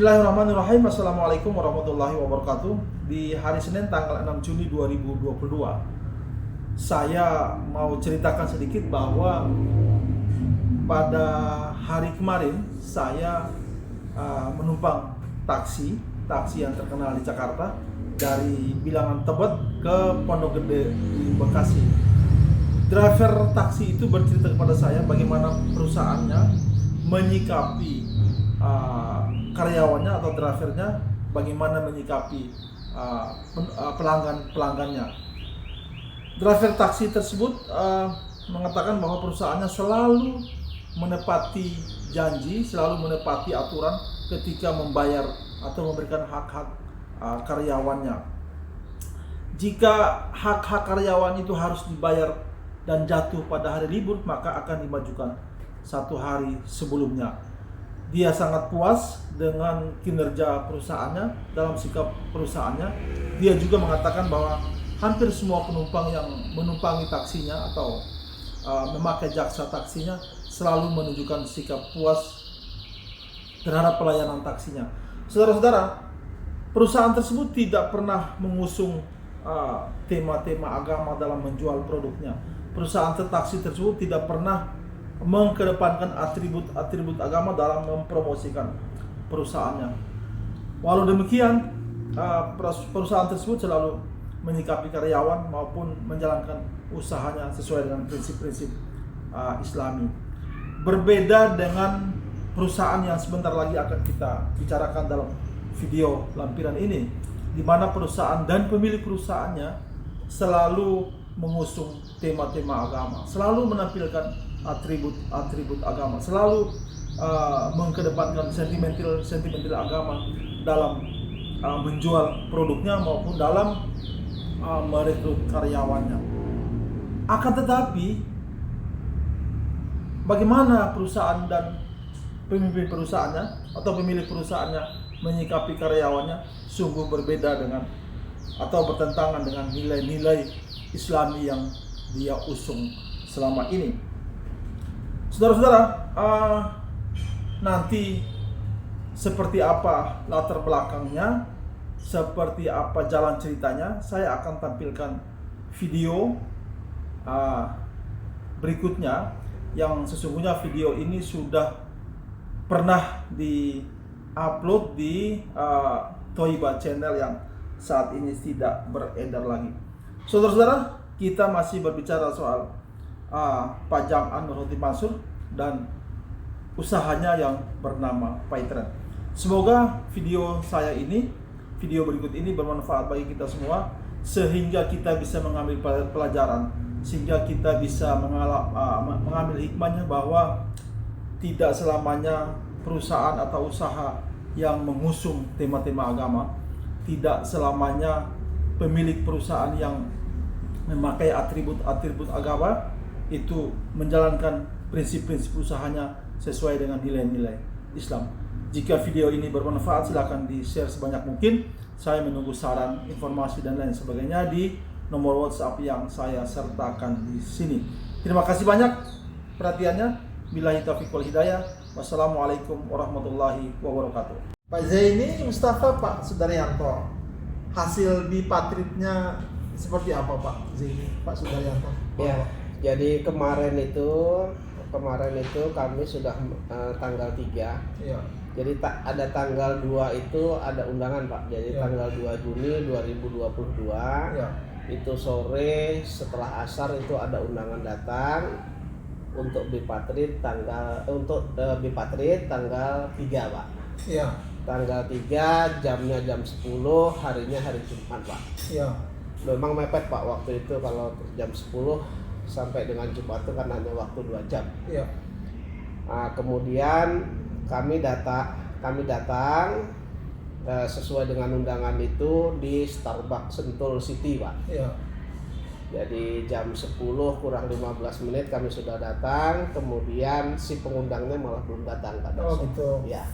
Bismillahirrahmanirrahim. Assalamualaikum warahmatullahi wabarakatuh. Di hari Senin tanggal 6 Juni 2022, saya mau ceritakan sedikit bahwa pada hari kemarin saya menumpang taksi yang terkenal di Jakarta dari Bilangan Tebet ke Pondok Gede di Bekasi. Driver taksi itu bercerita kepada saya bagaimana perusahaannya menyikapi karyawannya atau drivernya, bagaimana menyikapi pelanggannya. Driver taksi tersebut mengatakan bahwa perusahaannya selalu menepati janji, selalu menepati aturan ketika membayar atau memberikan hak-hak karyawannya. Jika hak-hak karyawan itu harus dibayar dan jatuh pada hari libur, maka akan dimajukan satu hari sebelumnya. Dia sangat puas dengan kinerja perusahaannya, dalam sikap perusahaannya. Dia juga mengatakan bahwa hampir semua penumpang yang menumpangi taksinya atau memakai jasa taksinya selalu menunjukkan sikap puas terhadap pelayanan taksinya. Saudara-saudara, perusahaan tersebut tidak pernah mengusung tema-tema agama dalam menjual produknya. Perusahaan taksi tersebut tidak pernah mengedepankan atribut agama dalam mempromosikan perusahaannya. Walau demikian, perusahaan tersebut selalu menyikapi karyawan maupun menjalankan usahanya sesuai dengan prinsip-prinsip Islami. Berbeda dengan perusahaan yang sebentar lagi akan kita bicarakan dalam video lampiran ini, di mana perusahaan dan pemilik perusahaannya selalu mengusung tema-tema agama, selalu menampilkan atribut agama, selalu mengedepankan sentimental agama dalam menjual produknya maupun dalam merekrut karyawannya. Akan tetapi, bagaimana perusahaan dan pemimpin perusahaannya atau pemilik perusahaannya menyikapi karyawannya sungguh berbeda dengan atau bertentangan dengan nilai-nilai Islami yang dia usung selama ini. Saudara-saudara, nanti seperti apa latar belakangnya, seperti apa jalan ceritanya, saya akan tampilkan video berikutnya, yang sesungguhnya video ini sudah pernah di-upload di Toiba Channel yang saat ini tidak beredar lagi. Saudara-saudara, kita masih berbicara soal Pak Jam'an Nurhoti Mansur dan usahanya yang bernama Paytrade. Semoga video berikut ini bermanfaat bagi kita semua, sehingga kita bisa mengambil pelajaran, sehingga kita bisa mengambil hikmahnya bahwa tidak selamanya perusahaan atau usaha yang mengusung tema-tema agama, tidak selamanya pemilik perusahaan yang memakai atribut agama itu menjalankan prinsip-prinsip usahanya sesuai dengan nilai-nilai Islam. Jika video ini bermanfaat, silakan di-share sebanyak mungkin. Saya menunggu saran, informasi dan lain sebagainya di nomor WhatsApp yang saya sertakan di sini. Terima kasih banyak perhatiannya. Billahi taufiq wal hidayah. Wassalamualaikum warahmatullahi wabarakatuh. Pak Zaini Mustafa, Pak Sudaryanto, hasil Bipatridnya seperti apa Pak Zaini, Pak Sudaryanto? Ya, jadi kemarin itu kami sudah tanggal 3. Ya. Jadi ada tanggal 2 itu ada undangan Pak. Jadi ya. Tanggal 2 Juni 2022 ya. Itu sore setelah asar itu ada undangan datang untuk Bipatrid tanggal 3 Pak. Ya. Tanggal 3 jamnya jam 10, harinya hari Jumat Pak. Ya. Memang mepet Pak waktu itu, kalau jam 10 sampai dengan Jumat itu kan hanya waktu 2 jam. Iya. Nah, kemudian kami datang sesuai dengan undangan itu di Starbucks Sentul City Pak. Iya. Jadi jam 10 kurang 15 menit kami sudah datang, kemudian si pengundangnya malah belum datang pada saat itu. Ya.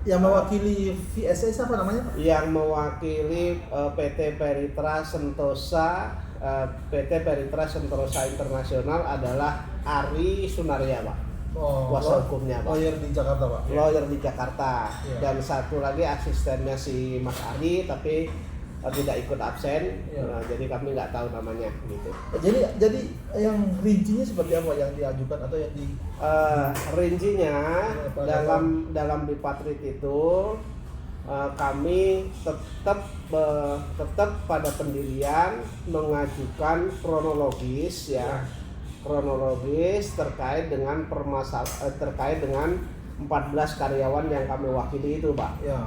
Yang mewakili VSS apa namanya Pak? Yang mewakili PT Peritra Sentosa PT Peritra Sentosa Internasional adalah Ari Sunaria Pak. kuasa hukumnya Pak. Lawyer di Jakarta Pak. Lawyer di Jakarta. Iya. Dan satu lagi asistennya si Mas Ari tapi tidak ikut absen. Iya. Nah, jadi kami nggak tahu namanya gitu. Jadi yang rincinya seperti apa yang diajukan atau yang di Rincinya dalam Bipatrit itu kami tetap pada pendirian mengajukan kronologis ya. Kronologis terkait dengan terkait dengan 14 karyawan yang kami wakili itu Pak. Ya.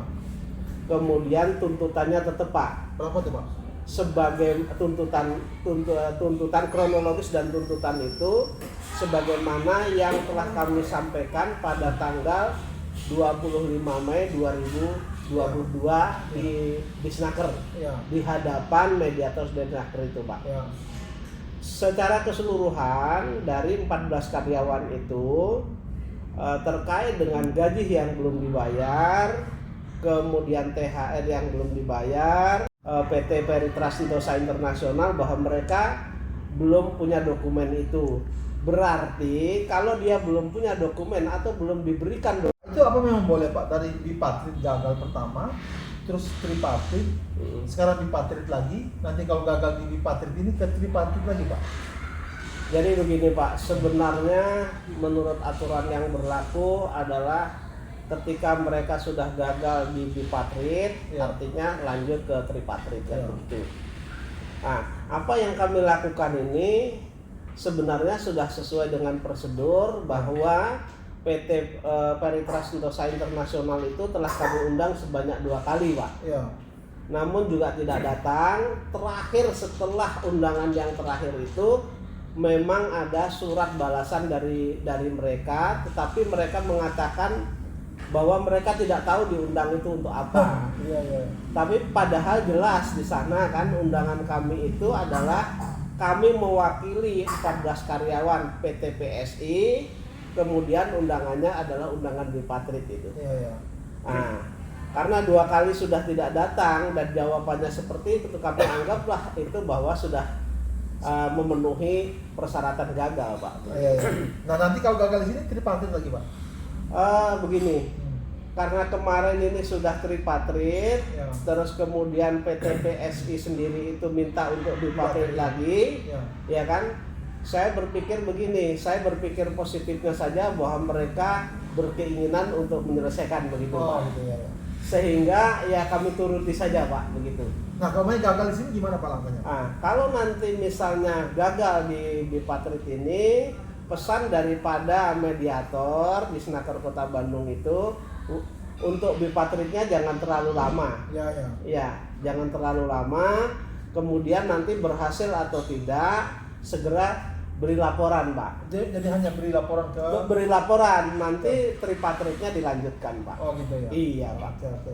Kemudian tuntutannya tetap Pak. Berapa tuh Pak? Sebagai tuntutan kronologis dan tuntutan itu sebagaimana yang telah kami sampaikan pada tanggal 25 Mei 2022 di Disnaker Ya. di hadapan mediator Disnaker itu Pak. Ya. Secara keseluruhan dari 14 karyawan itu terkait dengan gaji yang belum dibayar, kemudian THR yang belum dibayar, PT Peritras Sentosa Internasional bahwa mereka belum punya dokumen itu. Berarti kalau dia belum punya dokumen atau belum diberikan Itu apa memang boleh Pak? Dari Bipatrit gagal pertama, terus Tripatrit, sekarang Bipatrit lagi, nanti kalau gagal di Bipatrit ini ke Tripatrit lagi Pak? Jadi begini Pak, sebenarnya menurut aturan yang berlaku adalah ketika mereka sudah gagal di Bipatrit, Ya. artinya lanjut ke Tripatrit kan Ya. begitu. Nah, apa yang kami lakukan ini sebenarnya sudah sesuai dengan prosedur bahwa PT Peritras Sentosa Internasional itu telah kami undang sebanyak 2 kali Pak. Ya. Namun juga tidak datang. Terakhir setelah undangan yang terakhir itu memang ada surat balasan dari mereka, tetapi mereka mengatakan bahwa mereka tidak tahu diundang itu untuk apa. Iya, iya. Tapi padahal jelas di sana kan undangan kami itu adalah kami mewakili 14 karyawan PT PSI, kemudian undangannya adalah undangan Bipatrit itu. Iya, iya. Nah, karena 2 kali sudah tidak datang dan jawabannya seperti itu, kami anggaplah itu bahwa sudah memenuhi persyaratan gagal, Pak. Iya, iya. Nah, nanti kalau gagal di sini Tripatrit lagi Pak? Begini, karena kemarin ini sudah Tripatrit, Ya. terus kemudian PT PSI sendiri itu minta untuk Bipatrit lagi, Ya. ya kan? Saya berpikir begini, saya berpikir positifnya saja bahwa mereka berkeinginan untuk menyelesaikan begitu, Oh, Pak. gitu ya. Ya. Sehingga ya kami turuti saja, Pak, begitu. Nah, kalau main gagal di sini gimana Pak langkahnya? Nah, kalau nanti misalnya gagal di Bipatrit ini, pesan daripada mediator di Senaker Kota Bandung itu untuk Bipatritnya jangan terlalu lama. Ya, ya. Ya, jangan terlalu lama. Kemudian nanti berhasil atau tidak, segera beri laporan, Pak. Jadi hanya beri laporan ke. Beri laporan, nanti Tripatritnya dilanjutkan, Pak. Oh, gitu ya. Iya, Pak. Oke, oke.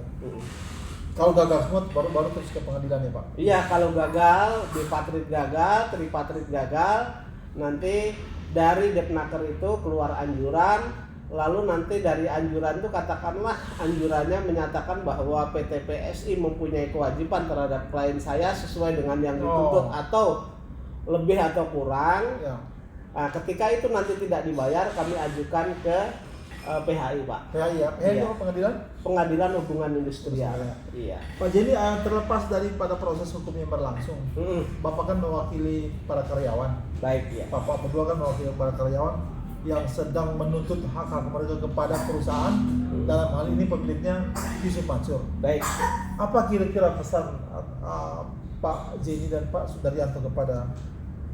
Kalau gagal semua baru terus ke pengadilan ya Pak? Iya, kalau gagal, Bipatrit gagal, Tripatrit gagal, nanti dari Depnaker itu keluar anjuran, lalu nanti dari anjuran itu katakanlah anjurannya menyatakan bahwa PT PSI mempunyai kewajiban terhadap klien saya sesuai dengan yang dituntut atau lebih atau kurang. Ya. Nah, ketika itu nanti tidak dibayar, kami ajukan ke PHI, Pak. PHI ya? PHI Iya. itu pengadilan? Pengadilan Hubungan Industrial. Industrial. Iya. Pak Jenny, terlepas daripada proses hukum yang berlangsung, Bapak kan mewakili para karyawan. Baik, ya. Bapak berdua kan mewakili para karyawan yang sedang menuntut hak-hak mereka kepada perusahaan, dalam hal ini pemiliknya Yusuf Mansur. Baik. Apa kira-kira pesan Pak Jenny dan Pak Sudaryanto kepada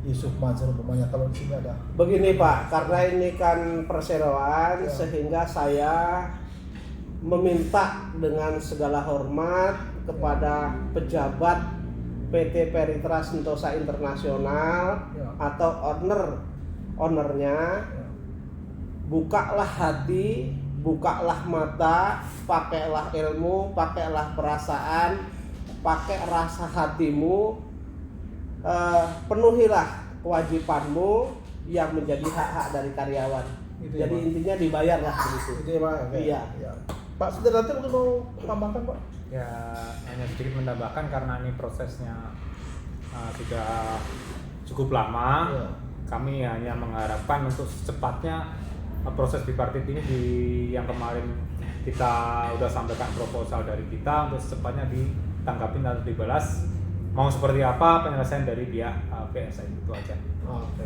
Yusuf Mansur umpamanya kalau di sini ada? Begini Pak, karena ini kan perseroan, sehingga saya meminta dengan segala hormat kepada pejabat PT Peritras Sentosa Internasional atau ownernya, bukalah hati, bukalah mata, pakailah ilmu, pakailah perasaan, pakai rasa hatimu, penuhilah kewajibanmu yang menjadi hak-hak dari karyawan. Gitu ya, Jadi Pak? intinya dibayarlah begitu. Itu ya Pak? Oke. Iya. Ya. Pak Sudaryanto mungkin mau tambahkan Pak? Ya, hanya sedikit menambahkan karena ini prosesnya sudah cukup lama. Ya. Kami hanya mengharapkan untuk secepatnya proses bipartit ini yang kemarin kita udah sampaikan proposal dari kita untuk secepatnya ditanggapin atau dibalas mau seperti apa penyelesaian dari pihak PSN itu aja.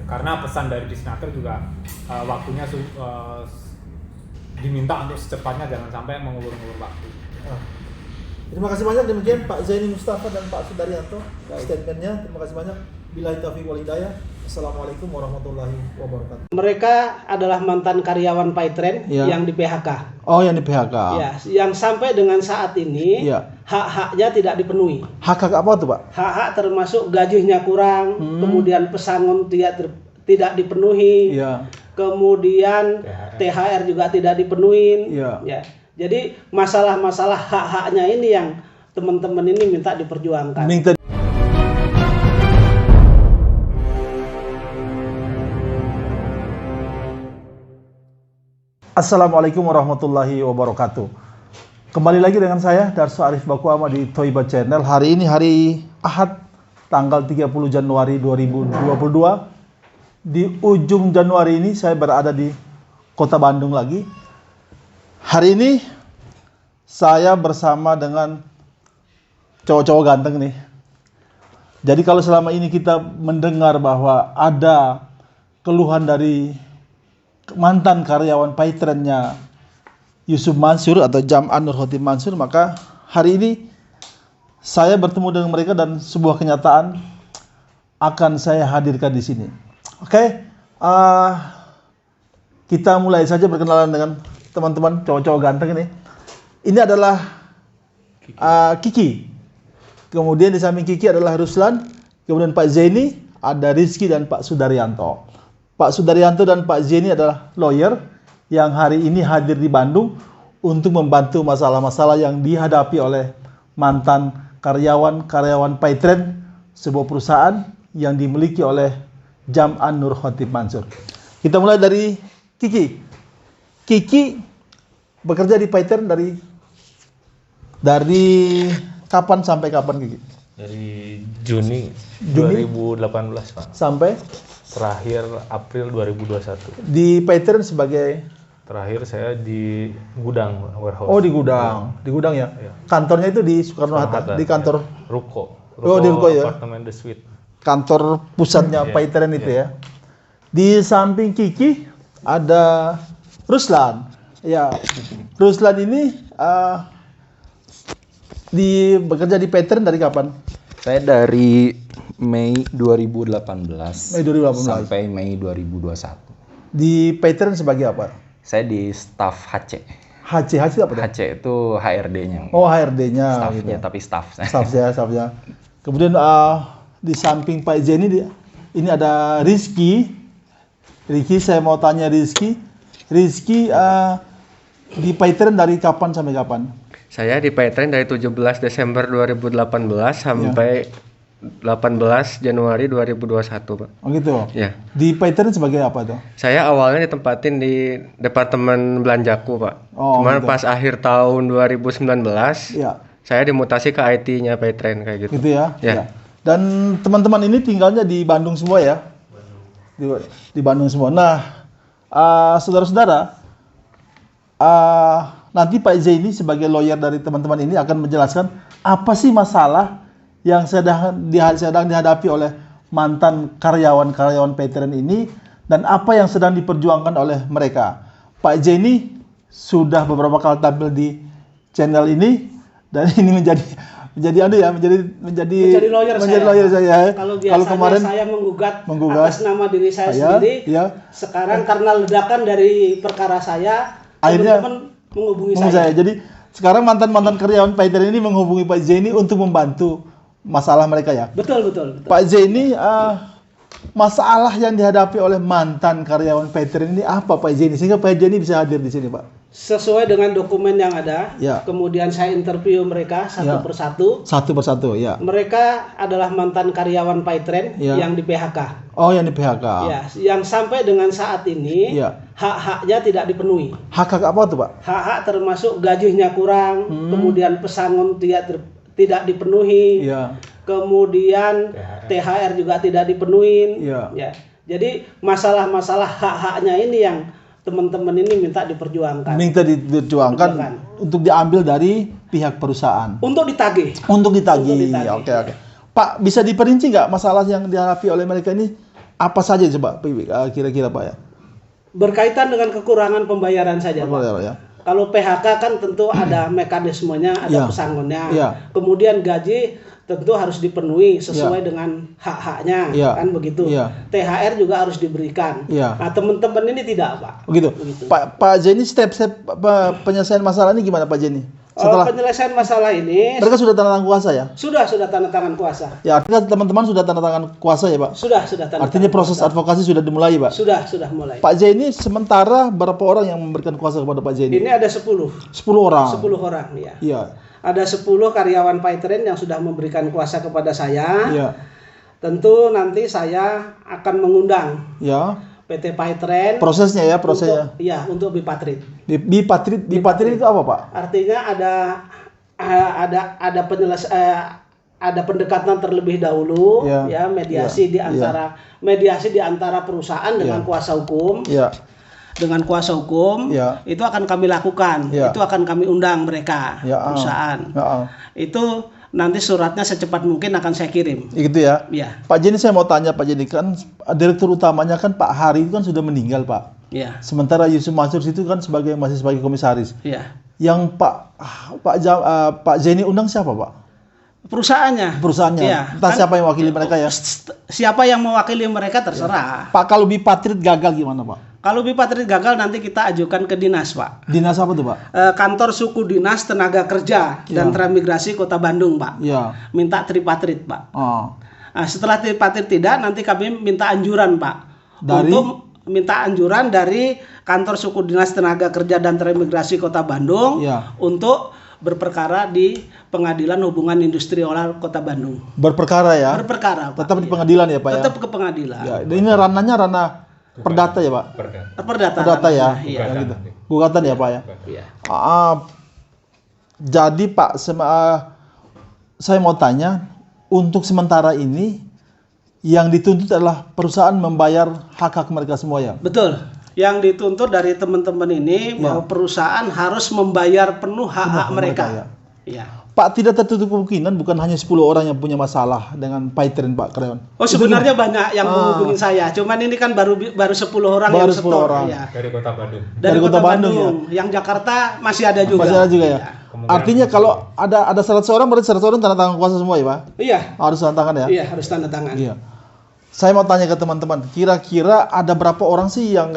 Karena pesan dari Disnaker juga waktunya diminta untuk secepatnya, jangan sampai mengulur-ulur waktu. Terima kasih banyak, demikian Pak Zaini Mustafa dan Pak Sudaryanto statementnya. Terima kasih banyak. Billahi taufiq wal hidayah. Assalamualaikum warahmatullahi wabarakatuh. Mereka adalah mantan karyawan Paytren yang di PHK. Oh, yang di PHK. Ya, yang sampai dengan saat ini hak-haknya tidak dipenuhi. Hak apa tuh, Pak? Hak-hak termasuk gajinya kurang, kemudian pesangon tidak dipenuhi, kemudian THR juga tidak dipenuhi. Ya. Jadi masalah-masalah hak-haknya ini yang teman-teman ini minta diperjuangkan. Assalamualaikum warahmatullahi wabarakatuh. Kembali lagi dengan saya Darso Arif Bakuama di Toiba Channel. Hari ini hari Ahad tanggal 30 Januari 2022. Di ujung Januari ini saya berada di Kota Bandung lagi. Hari ini saya bersama dengan cowok-cowok ganteng nih. Jadi kalau selama ini kita mendengar bahwa ada keluhan dari mantan karyawan Paytrennya Yusuf Mansur atau Jam'an Nur Khotim Mansur, maka hari ini saya bertemu dengan mereka dan sebuah kenyataan akan saya hadirkan di sini. Oke, kita mulai saja berkenalan dengan teman-teman cowok-cowok ganteng ini. Ini adalah Kiki. Kemudian di samping Kiki adalah Ruslan. Kemudian Pak Zaini, ada Rizky dan Pak Sudaryanto. Pak Sudaryanto dan Pak Zaini adalah lawyer yang hari ini hadir di Bandung untuk membantu masalah-masalah yang dihadapi oleh mantan karyawan Paytren, sebuah perusahaan yang dimiliki oleh Jam'an Nur Khotim Mansur. Kita mulai dari Kiki. Kiki bekerja di Paytren dari kapan sampai kapan, Kiki? Dari Juni 2018, Pak. Sampai? Terakhir April 2021. Di Paytren sebagai? Terakhir saya di gudang warehouse. Oh, di gudang. Di gudang ya? Iya. Kantornya itu di Soekarno-Hatta? Di kantor? Ya. Ruko Di Ruko ya? Apartemen The Suite. Kantor pusatnya Paytren itu ya? Di samping Kiki ada Ruslan. Ya, Ruslan ini bekerja di Paytren dari kapan? Saya dari Mei 2018 sampai Mei 2021. Di Paytren sebagai apa? Saya di staff HC. HC apa? HC itu HRD-nya. Oh, HRD-nya. Staffnya, gitu. tapi staff. Staffnya. Kemudian di samping Pak Zaini ini ada Rizky. Saya mau tanya Rizky. Rizky di Paytren dari kapan sampai kapan? Saya di Paytren dari 17 Desember 2018 sampai 18 Januari 2021, Pak. Oh gitu? Ya. Di Paytren sebagai apa tuh? Saya awalnya ditempatin di Departemen Belanjaku, Pak. Oh, Cuman gitu. pas akhir tahun 2019, saya dimutasi ke IT-nya Paytren kayak gitu. Gitu ya? Ya. Dan teman-teman ini tinggalnya di Bandung semua ya? Di Bandung semua. Nah, saudara-saudara, nanti Pak Zaini sebagai lawyer dari teman-teman ini akan menjelaskan apa sih masalah yang sedang dihadapi oleh mantan karyawan Paytren ini dan apa yang sedang diperjuangkan oleh mereka. Pak Zaini sudah beberapa kali tampil di channel ini dan ini menjadi lawyer saya. Kalau biasanya kemarin saya menggugat atas nama diri saya sendiri, sekarang karena ledakan dari perkara saya, akhirnya teman-teman menghubungi saya. Jadi sekarang mantan karyawan Paytren ini menghubungi Pak Zaini untuk membantu masalah mereka ya. Betul. Pak Zaini, masalah yang dihadapi oleh mantan karyawan Paytren ini apa, Pak Zaini, sehingga Pak Zaini bisa hadir di sini, Pak? Sesuai dengan dokumen yang ada, kemudian saya interview mereka satu persatu. Ya. Mereka adalah mantan karyawan Paytren yang di PHK. Oh, yang di PHK. Ya, yang sampai dengan saat ini hak-haknya tidak dipenuhi. Hak apa tuh, Pak? Hak-hak termasuk gajinya kurang, kemudian pesangon tidak dipenuhi, kemudian THR juga tidak dipenuhi. Ya. Jadi masalah-masalah hak-haknya ini yang teman-teman ini minta diperjuangkan. Minta diperjuangkan untuk diambil dari pihak perusahaan. Untuk ditagih. Untuk ditagih. Untuk ditagih. Oke. Pak, bisa diperinci nggak masalah yang dihadapi oleh mereka ini apa saja coba kira-kira Pak ya? Berkaitan dengan kekurangan pembayaran saja, Pak. Ya. Kalau PHK kan tentu ada mekanismenya, ada pesangonnya. Iya. Kemudian gaji tentu harus dipenuhi sesuai dengan hak-haknya, kan begitu. THR juga harus diberikan. Nah, teman-teman ini tidak, Pak. Begitu. Pak Jenny, step-step penyelesaian masalah ini gimana Pak Jenny? Setelah penyelesaian masalah ini, mereka sudah tanda tangan kuasa ya? Sudah tanda tangan kuasa. Ya, artinya teman-teman sudah tanda tangan kuasa ya, Pak? Sudah tanda. Artinya proses advokasi sudah dimulai, Pak? Sudah mulai. Pak Jenny sementara berapa orang yang memberikan kuasa kepada Pak Jenny? Ini ada 10. 10 orang. 10 orang, ya. Iya. Ada 10 karyawan Paytren yang sudah memberikan kuasa kepada saya. Iya. Tentu nanti saya akan mengundang PT Paytren. Prosesnya. Untuk Bipatrit. Bipatrit itu apa, Pak? Artinya ada ada pendekatan terlebih dahulu, mediasi di antara perusahaan dengan kuasa hukum. Dengan kuasa hukum itu akan kami lakukan, itu akan kami undang mereka perusahaan. Itu nanti suratnya secepat mungkin akan saya kirim. Gitu ya. Pak Jenny, saya mau tanya Pak Jenny, kan direktur utamanya kan Pak Hari itu kan sudah meninggal, Pak. Sementara Yusuf Mansur itu kan masih sebagai komisaris. Yang Pak Jenny undang siapa, Pak? Perusahaannya. Entah siapa yang mewakili mereka ya. Siapa yang mewakili mereka terserah. Pak, kalau Bipatrit gagal gimana, Pak? Kalau Bipatrit gagal nanti kita ajukan ke dinas, Pak. Dinas apa tuh, Pak? Kantor Suku Dinas Tenaga Kerja dan Transmigrasi Kota Bandung, Pak. Minta tripatrit, Pak. Nah, setelah tripatrit tidak, nanti kami minta anjuran, Pak. Untuk minta anjuran dari Kantor Suku Dinas Tenaga Kerja dan Transmigrasi Kota Bandung untuk berperkara di Pengadilan Hubungan Industrial Kota Bandung. Berperkara ya? Berperkara, Pak. Tetap di pengadilan ya, Pak? Tetap ke pengadilan. Ini ranah perdata ya, Pak? Perdata ya? Gitu. Gugatan ya, Pak ya? Jadi Pak, saya mau tanya, untuk sementara ini yang dituntut adalah perusahaan membayar hak-hak mereka semua ya? Betul. Yang dituntut dari teman-teman ini bahwa perusahaan harus membayar penuh hak-hak mereka. Pak, tidak tertutup kemungkinan bukan hanya 10 orang yang punya masalah dengan Paytren, Pak, karyawan. Oh, sebenarnya banyak yang menghubungi saya. Cuman ini kan baru 10 orang yang setor. Dari Kota Bandung. Dari Kota Bandung. Yang Jakarta masih ada juga. Masih ada juga ya. Artinya kalau ada 100 orang, berarti 100 orang tanda tangan kuasa semua ya, Pak? Iya. Harus tanda tangan ya? Iya, harus tanda tangan. Iya. Saya mau tanya ke teman-teman, kira-kira ada berapa orang sih yang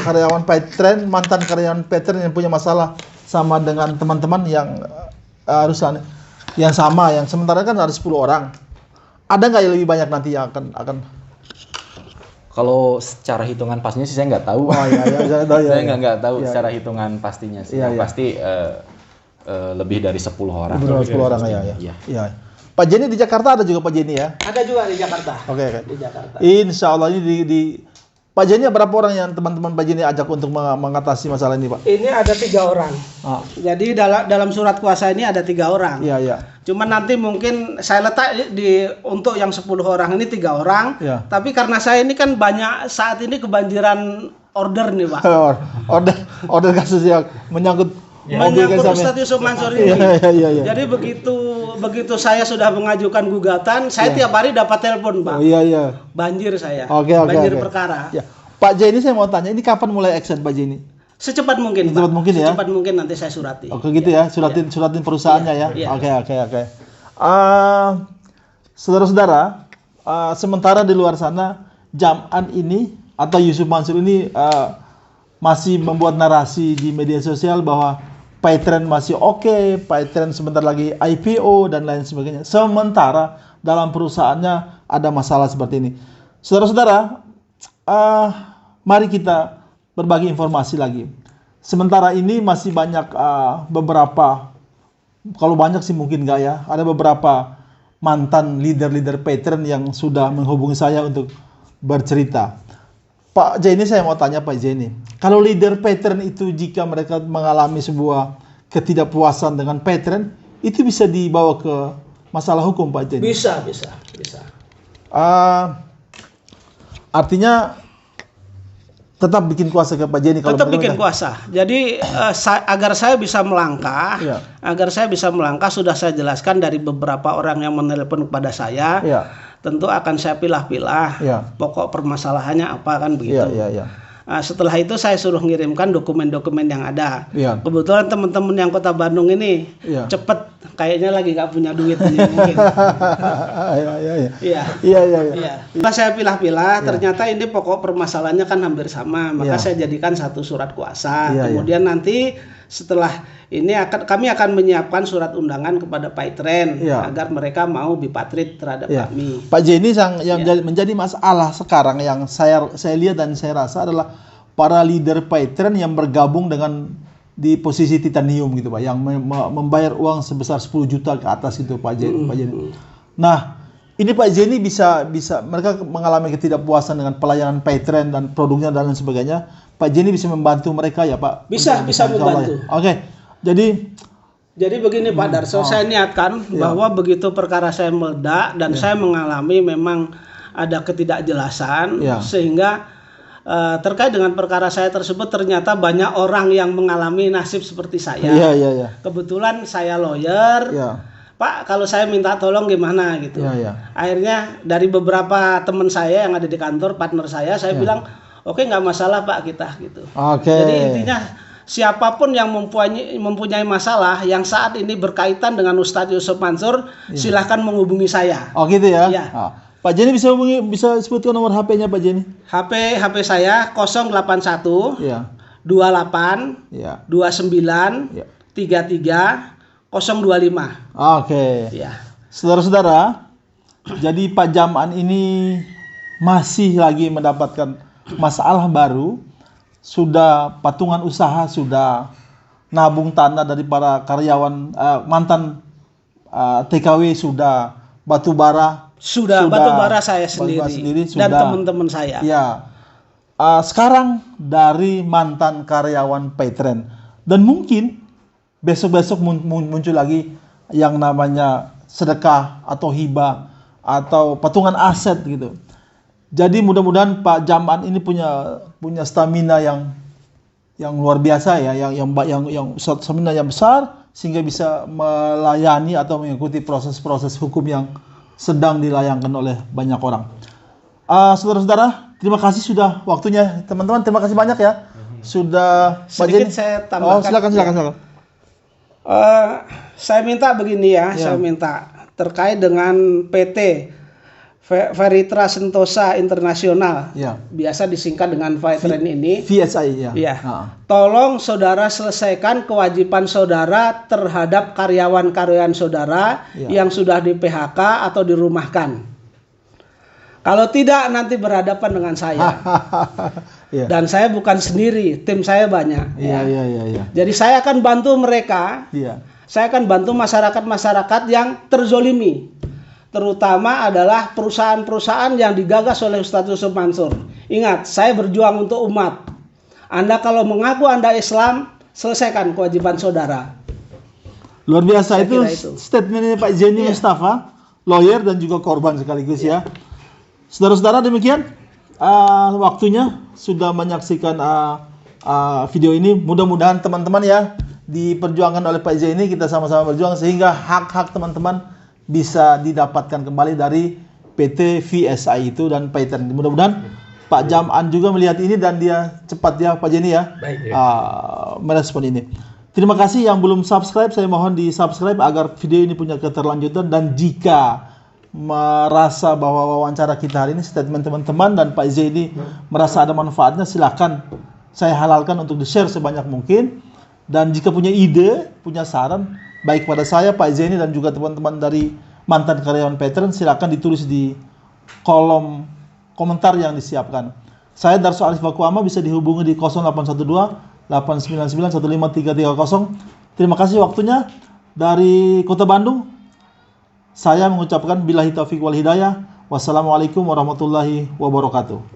karyawan Paytren, mantan karyawan Paytren yang punya masalah sama dengan teman-teman yang harus yang sama, yang sementara kan ada 10 orang. Ada nggak yang lebih banyak nanti yang akan Kalau secara hitungan pastinya sih saya nggak tahu. Saya nggak tahu secara hitungan pastinya sih. Pasti lebih dari 10 orang. Lebih dari 10 orang ya. Pak Jenny di Jakarta ada juga Pak Jenny ya? Ada juga di Jakarta. Oke. Di Jakarta. Insya Allah ini di Pak Jenny berapa orang yang teman-teman Pak Jenny ajak untuk mengatasi masalah ini, Pak? Ini ada 3 orang. Jadi dalam surat kuasa ini ada 3 orang. Iya. Cuman nanti mungkin saya letak untuk yang 10 orang ini 3 orang. Tapi karena saya ini kan banyak saat ini kebanjiran order nih, Pak. order kasus yang menyangkut Ustadz Yusuf Mansur ini. Iya. Jadi begitu saya sudah mengajukan gugatan, saya tiap hari dapat telepon, Pak. Iya. Banjir saya. Banjir perkara. Ya. Pak Jenny, saya mau tanya, ini kapan mulai action Pak Jenny? Secepat mungkin, Pak. Secepat mungkin nanti saya surati. Oke, gitu ya. Suratin perusahaannya ya. Oke. Saudara-saudara, sementara di luar sana Jam'an ini atau Yusuf Mansur ini masih membuat narasi di media sosial bahwa Paytren masih oke, Paytren sebentar lagi IPO dan lain sebagainya. Sementara dalam perusahaannya ada masalah seperti ini. Saudara-saudara, mari kita berbagi informasi lagi. Sementara ini masih banyak beberapa, kalau banyak sih mungkin enggak ya, ada beberapa mantan leader-leader Paytren yang sudah menghubungi saya untuk bercerita. Pak Jenny, saya mau tanya Pak Jenny, kalau leader Paytren itu jika mereka mengalami sebuah ketidakpuasan dengan Paytren, itu bisa dibawa ke masalah hukum Pak Jenny? Bisa. Artinya tetap bikin kuasa ke Pak Jenny kalau Tetap mereka bikin minta? kuasa. Jadi agar saya bisa melangkah, Iya. sudah saya jelaskan dari beberapa orang yang menelepon kepada saya. Iya. Tentu akan saya pilah-pilah. Iya. Pokok permasalahannya apa kan begitu. Iya. Nah, setelah itu saya suruh ngirimkan dokumen-dokumen yang ada. Iya. Kebetulan teman-teman yang Kota Bandung ini Iya. cepet, kayaknya lagi nggak punya duit ini mungkin. Iya. Iya. Setelah saya pilah-pilah, ternyata ini pokok permasalahannya kan hampir sama, maka Iya. saya jadikan satu surat kuasa. Iya, Kemudian nanti setelah ini kami akan menyiapkan surat undangan kepada Pak Itren Iya. agar mereka mau bipatrit terhadap Ya. kami. Pak Jenny yang menjadi masalah sekarang yang saya lihat dan saya rasa adalah para leader Paitren yang bergabung dengan di posisi titanium gitu Pak, yang membayar uang sebesar 10 juta ke atas itu Pak Jenny. Nah, ini Pak Jenny bisa mereka mengalami ketidakpuasan dengan pelayanan Paitren dan produknya dan lain sebagainya. Pak Jenny bisa membantu mereka ya Pak? Bisa membantu. Oke. Jadi Begini Pak Darso, saya niatkan bahwa begitu perkara saya meledak dan saya mengalami memang ada ketidakjelasan sehingga terkait dengan perkara saya tersebut ternyata banyak orang yang mengalami nasib seperti saya. Iya. Kebetulan saya lawyer. Pak, kalau saya minta tolong gimana gitu. Akhirnya dari beberapa teman saya yang ada di kantor, partner saya bilang, oke, nggak masalah Pak kita gitu. Jadi intinya siapapun yang mempunyai masalah yang saat ini berkaitan dengan Ustadz Yusuf Mansur, silahkan menghubungi saya. Oh gitu ya? Iya. Pak Jenny bisa sebutkan nomor HP-nya Pak Jenny? HP saya 081 Iya. 28 Iya. 29 Iya. 33 025. Oke. Ya. Saudara-saudara, jadi Pak Jaman ini masih lagi mendapatkan masalah baru. Sudah patungan usaha, sudah nabung tanah dari para karyawan mantan TKW, sudah batu bara. Sudah batu bara saya Batu bara sendiri sudah. dan teman-teman saya. Ya. Sekarang dari mantan karyawan Paitren, dan mungkin besok-besok muncul lagi yang namanya sedekah atau hibah atau patungan aset gitu. Jadi mudah-mudahan Pak Jaman ini punya stamina yang luar biasa ya, yang stamina yang besar sehingga bisa melayani atau mengikuti proses-proses hukum yang sedang dilayangkan oleh banyak orang. Saudara-saudara, terima kasih sudah waktunya teman-teman. Terima kasih banyak ya. Sudah Pak Jenny. Saya tambahkan. Silakan. Saya minta begini ya, saya minta terkait dengan PT Veritra Sentosa Internasional, biasa disingkat dengan Paitren ini. VSI ya. Iya. Tolong saudara selesaikan kewajiban saudara terhadap karyawan-karyawan saudara yang sudah di PHK atau dirumahkan. Kalau tidak nanti berhadapan dengan saya. Dan saya bukan sendiri, tim saya banyak. Iya. Jadi saya akan bantu mereka. Saya akan bantu masyarakat-masyarakat yang terzolimi. Terutama adalah perusahaan-perusahaan yang digagas oleh Ustadz Yusuf Mansur. Ingat, saya berjuang untuk umat. Anda kalau mengaku Anda Islam, selesaikan kewajiban saudara. Luar biasa itu statementnya Pak Jenny Mustafa, lawyer dan juga korban sekaligus ya. Saudara-saudara, demikian waktunya sudah menyaksikan video ini. Mudah-mudahan teman-teman ya diperjuangkan oleh Pak Jenny, kita sama-sama berjuang sehingga hak-hak teman-teman bisa didapatkan kembali dari PT VSI itu dan Paitren. Mudah-mudahan Pak Jaman juga melihat ini dan dia cepat ya Pak Jenny ya merespon ini. Terima kasih yang belum subscribe, saya mohon di subscribe agar video ini punya keterlanjutan. Dan jika merasa bahwa wawancara kita hari ini, statement teman-teman dan Pak Jenny merasa ada manfaatnya, silahkan saya halalkan untuk di-share sebanyak mungkin. Dan jika punya ide, punya saran, baik pada saya, Pak Jenny dan juga teman-teman dari mantan karyawan Paitren, silakan ditulis di kolom komentar yang disiapkan. Saya Darso Alif Bakuama, bisa dihubungi di 0812 899 15330. Terima kasih waktunya dari Kota Bandung. Saya mengucapkan billahi taufiq wal hidayah. Wassalamualaikum warahmatullahi wabarakatuh.